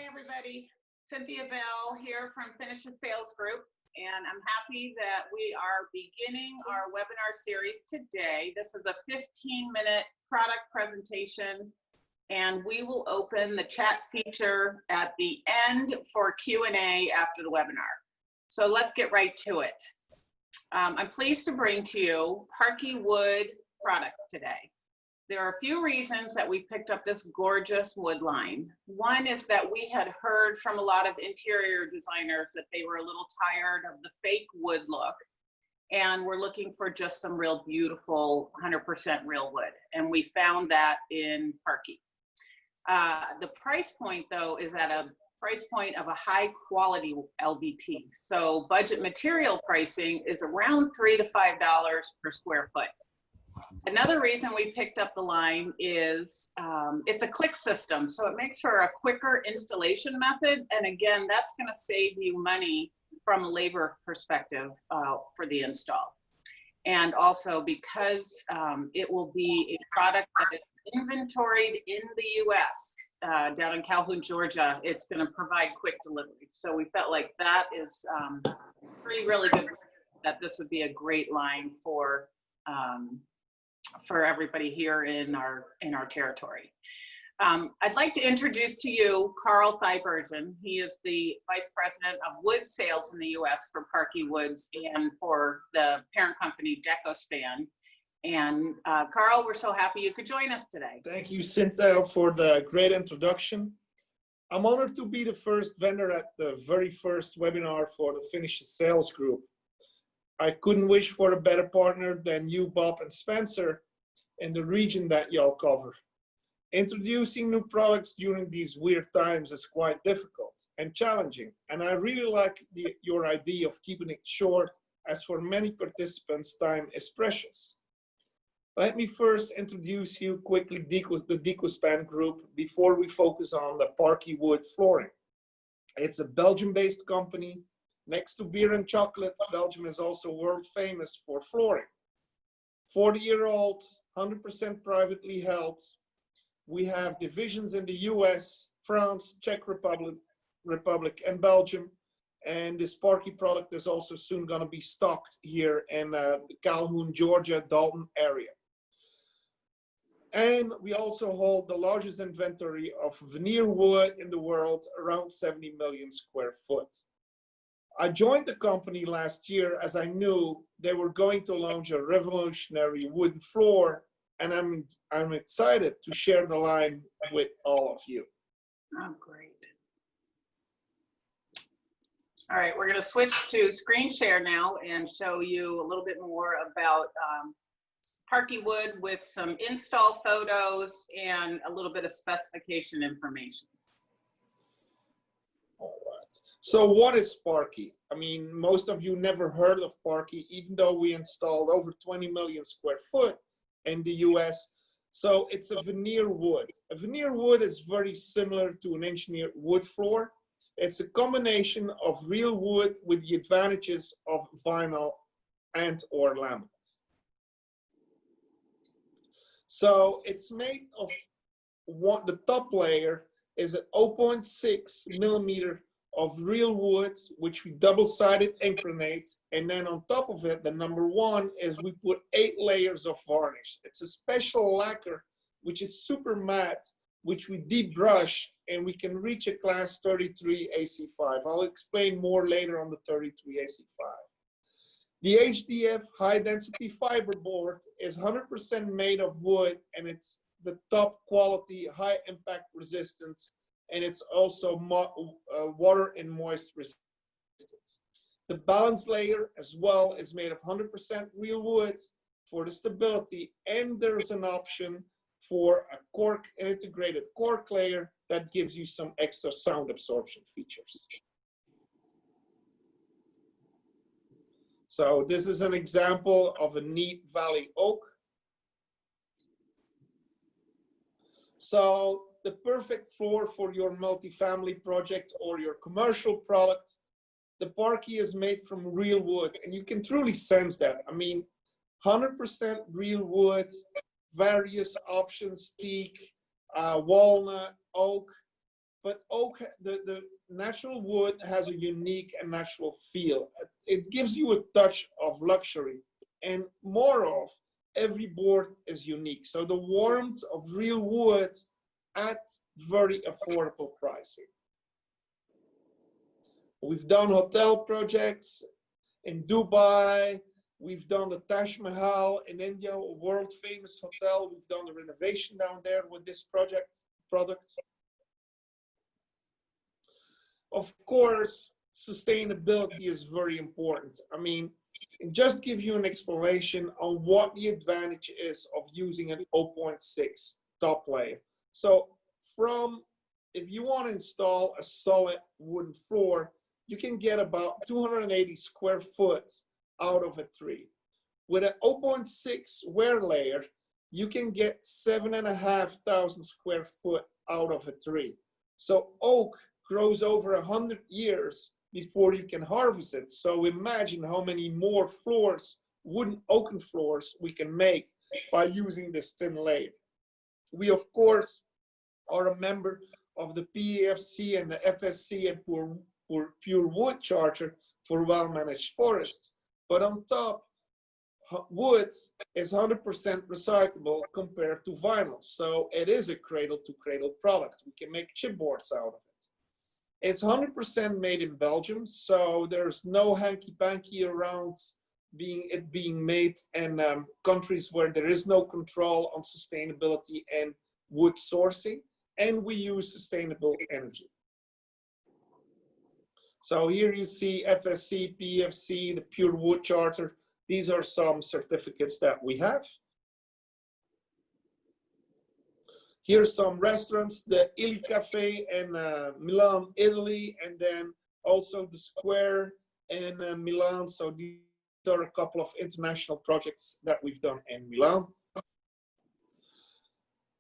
everybody. Cynthia Bell here from Finish the Sales Group, and I'm happy that we are beginning our webinar series today. This is a 15-minute product presentation, and we will open the chat feature at the end for Q&A after the webinar. So let's get right to it. I'm pleased to bring to you Parky Wood products today. There are a few reasons that we picked up this gorgeous wood line. One is that we had heard from a lot of interior designers that they were a little tired of the fake wood look and were looking for just some real beautiful 100% real wood. And we found that in Parky. The price point though is at a price point of a high quality LVT. So budget material pricing is around $3 to $5 per square foot. Another reason we picked up the line is it's a click system, so it makes for a quicker installation method. And again, that's going to save you money from a labor perspective for the install. And also because it will be a product that is inventoried in the US, down in Calhoun, Georgia, it's going to provide quick delivery. So we felt like that is really good, that this would be a great line for everybody here in our territory. I'd like to introduce to you Carl Thiebergen. He is the Vice President of Wood Sales in the US for Parky Woods and for the parent company DecoSpan. And Carl, we're so happy you could join us today. Thank you, Cynthia, for the great introduction. I'm honored to be the first vendor at the very first webinar for the Finish the Sales Group. I couldn't wish for a better partner than you, Bob and Spencer, in the region that y'all cover. Introducing new products during these weird times is quite difficult and challenging, and I really like your idea of keeping it short, as for many participants, time is precious. Let me first introduce you quickly the DecoSpan Group before we focus on the Parky Wood flooring. It's a Belgium-based company. Next to beer and chocolate, Belgium is also world famous for flooring. 40-year-old, 100% privately held. We have divisions in the US, France, Czech Republic, and Belgium. And this Parky product is also soon going to be stocked here in the Calhoun, Georgia, Dalton area. And we also hold the largest inventory of veneer wood in the world, around 70 million square foot. I joined the company last year as I knew they were going to launch a revolutionary wooden floor, and I'm excited to share the line with all of you. Oh, great. All right, we're going to switch to screen share now and show you a little bit more about Parky Wood with some install photos and a little bit of specification information. So what is Parky? I mean, most of you never heard of Parky, even though we installed over 20 million square foot in the US. So it's a veneer wood. A veneer wood is very similar to an engineered wood floor. It's a combination of real wood with the advantages of vinyl and or laminate. So it's made of the top layer is an 0.6 millimeter of real wood, which we double-sided inclinate, and then on top of it, the number one is we put 8 layers of varnish. It's a special lacquer, which is super matte, which we deep brush, and we can reach a class 33 AC5. I'll explain more later on the 33 AC5. The HDF high-density fiberboard is 100% made of wood, and it's the top quality, high impact resistance, and it's also water and moist resistance. The balance layer as well is made of 100% real wood for the stability, and there's an option for an integrated cork layer that gives you some extra sound absorption features. So this is an example of a neat valley oak. So the perfect floor for your multifamily project or your commercial product. The Parky is made from real wood, and you can truly sense that. I mean, 100% real wood, various options, teak, walnut, oak, but oak, the natural wood has a unique and natural feel. It gives you a touch of luxury, and more of every board is unique. So the warmth of real wood at very affordable pricing. We've done hotel projects in Dubai. We've done the Taj Mahal in India, a world famous hotel. We've done the renovation down there with this product. Of course, sustainability is very important. I mean, just give you an explanation on what the advantage is of using an 0.6 top layer. So if you want to install a solid wooden floor, you can get about 280 square foot out of a tree. With an 0.6 wear layer, you can get 7,500 square foot out of a tree. So oak grows over 100 years before you can harvest it. So imagine how many more floors, wooden oaken floors, we can make by using this thin layer. We, of course, are a member of the PEFC and the FSC and Pure Wood Charter for well-managed forests. But on top, wood is 100% recyclable compared to vinyl. So it is a cradle-to-cradle product. We can make chipboards out of it. It's 100% made in Belgium, so there's no hanky-panky around it being made in countries where there is no control on sustainability and wood sourcing, and we use sustainable energy. So here you see FSC, PFC, the Pure Wood Charter. These are some certificates that we have. Here's some restaurants, the Il Cafe in Milan, Italy, and then also the Square in Milan. So these are a couple of international projects that we've done in Milan.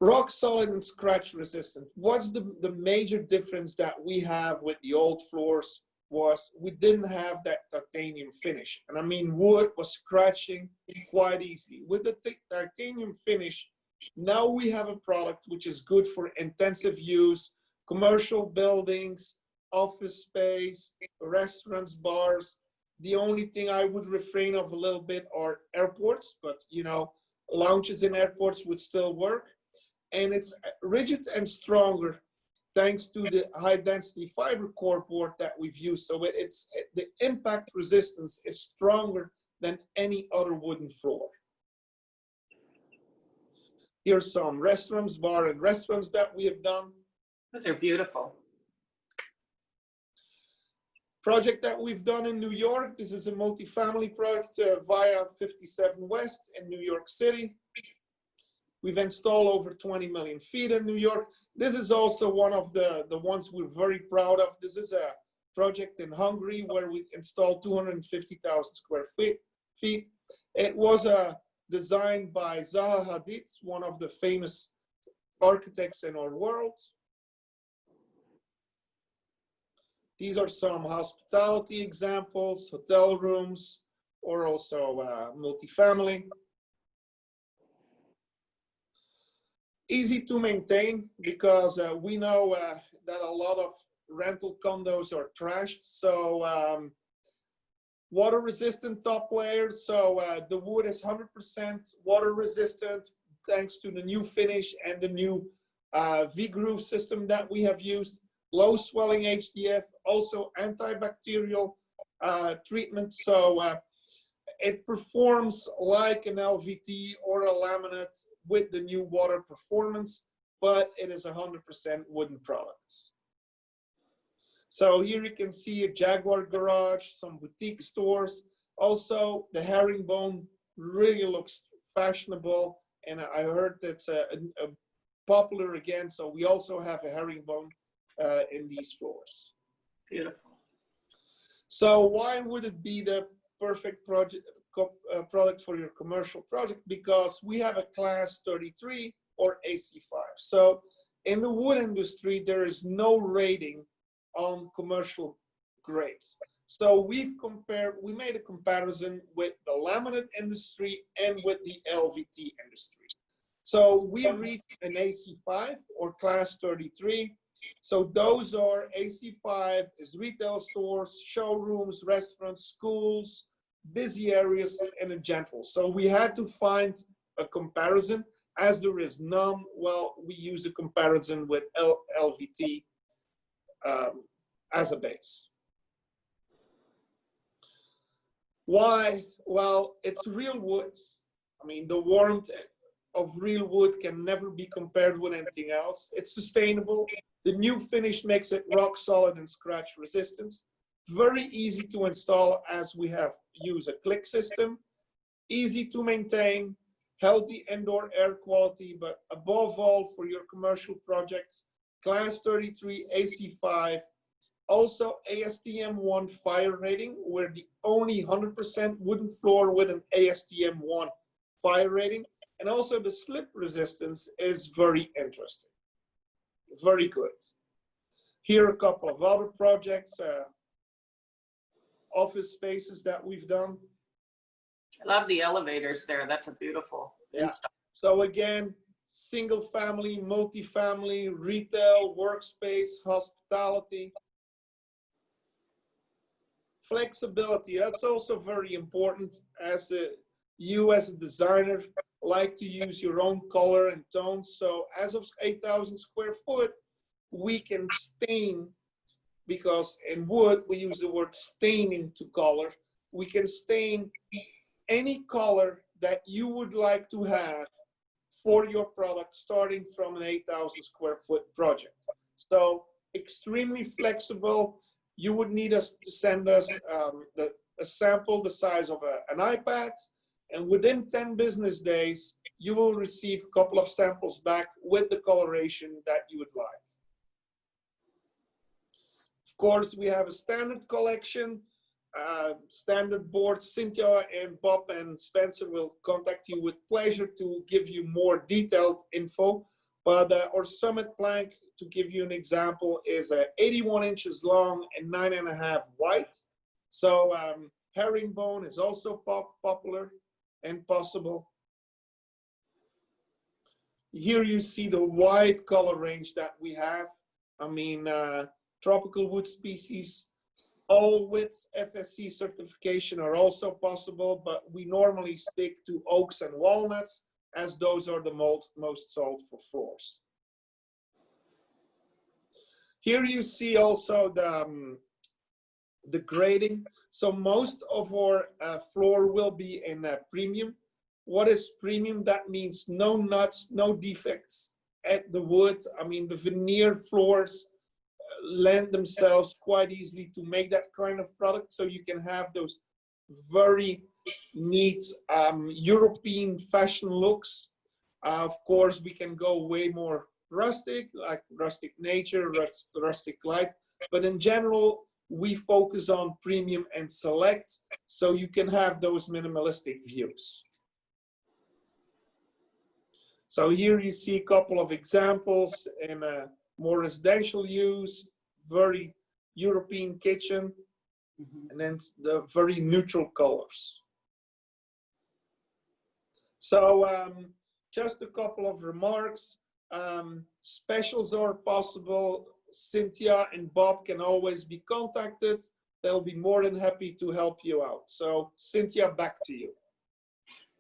Rock solid and scratch resistant. What's the major difference that we have with the old floors was we didn't have that titanium finish. And I mean, wood was scratching quite easily. With the titanium finish, now we have a product which is good for intensive use, commercial buildings, office space, restaurants, bars. The only thing I would refrain of a little bit are airports, but you know, lounges in airports would still work. And it's rigid and stronger thanks to the high density fiber core board that we've used. So the impact resistance is stronger than any other wooden floor. Here's some restaurants, bar and restaurants that we have done. Those are beautiful. Project that we've done in New York. This is a multifamily project via 57 West in New York City. We've installed over 20 million feet in New York. This is also one of the ones we're very proud of. This is a project in Hungary where we installed 250,000 square feet. It was designed by Zaha Hadid, one of the famous architects in our world. These are some hospitality examples, hotel rooms, or also multifamily. Easy to maintain because we know that a lot of rental condos are trashed. So water resistant top layer. So the wood is 100% water resistant thanks to the new finish and the new V-groove system that we have used. Low swelling HDF, also antibacterial treatment. So it performs like an LVT or a laminate with the new water performance, but it is 100% wooden products. So here you can see a Jaguar garage, some boutique stores. Also, the herringbone really looks fashionable, and I heard that's a popular again. So we also have a herringbone in these floors. Beautiful. So why would it be the perfect product for your commercial project? Because we have a class 33 or AC5. So in the wood industry, there is no rating on commercial grades. So we made a comparison with the laminate industry and with the LVT industry. So we reach an AC5 or class 33. So those are AC5 is retail stores, showrooms, restaurants, schools, busy areas, and a general. So we had to find a comparison. As there is none, well, we use a comparison with LVT as a base. Why? Well, it's real wood. I mean, the warmth of real wood can never be compared with anything else. It's sustainable. The new finish makes it rock solid and scratch resistant. Very easy to install as we use a click system. Easy to maintain, healthy indoor air quality, but above all for your commercial projects, class 33 AC5, also ASTM1 fire rating. We're the only 100% wooden floor with an ASTM1 fire rating. And also the slip resistance is very interesting. Very good. Here are a couple of other projects, office spaces that we've done. I love the elevators there. That's a beautiful install. So again, single family, multifamily, retail, workspace, hospitality. Flexibility, that's also very important. You as a designer like to use your own color and tone. So as of 8,000 square foot, we can stain, because in wood, we use the word staining to color. We can stain any color that you would like to have for your product starting from an 8,000 square foot project. So extremely flexible. You would need us to send us a sample the size of an iPad, and within 10 business days, you will receive a couple of samples back with the coloration that you would like. Of course, we have a standard collection, standard boards. Cynthia and Bob and Spencer will contact you with pleasure to give you more detailed info. But our summit plank, to give you an example, is 81 inches long and 9.5 wide. So herringbone is also popular and possible. Here you see the wide color range that we have. I mean, tropical wood species, all with FSC certification are also possible, but we normally stick to oaks and walnuts, as those are the most sold for floors. Here you see also the grading. So most of our floor will be in premium. What is premium? That means no nuts, no defects at the wood. I mean, the veneer floors lend themselves quite easily to make that kind of product. So you can have those very neat European fashion looks. Of course, we can go way more rustic, like rustic nature, rustic light. But in general, we focus on premium and select, so you can have those minimalistic views. So here you see a couple of examples in a more residential use, very European kitchen, and then the very neutral colors. So just a couple of remarks. Specials are possible. Cynthia and Bob can always be contacted. They'll be more than happy to help you out. So Cynthia, back to you.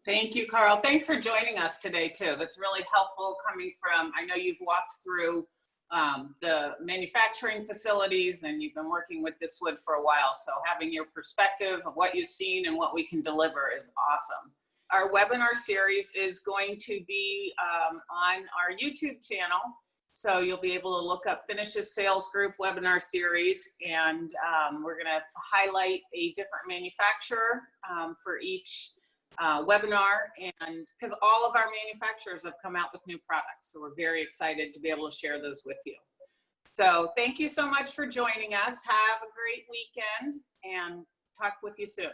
Thank you, Carl. Thanks for joining us today too. That's really helpful coming from, I know you've walked through the manufacturing facilities and you've been working with this wood for a while. So having your perspective of what you've seen and what we can deliver is awesome. Our webinar series is going to be on our YouTube channel. So you'll be able to look up Finishes Sales Group webinar series, and we're going to highlight a different manufacturer for each webinar, and because all of our manufacturers have come out with new products. So we're very excited to be able to share those with you. So thank you so much for joining us. Have a great weekend and talk with you soon.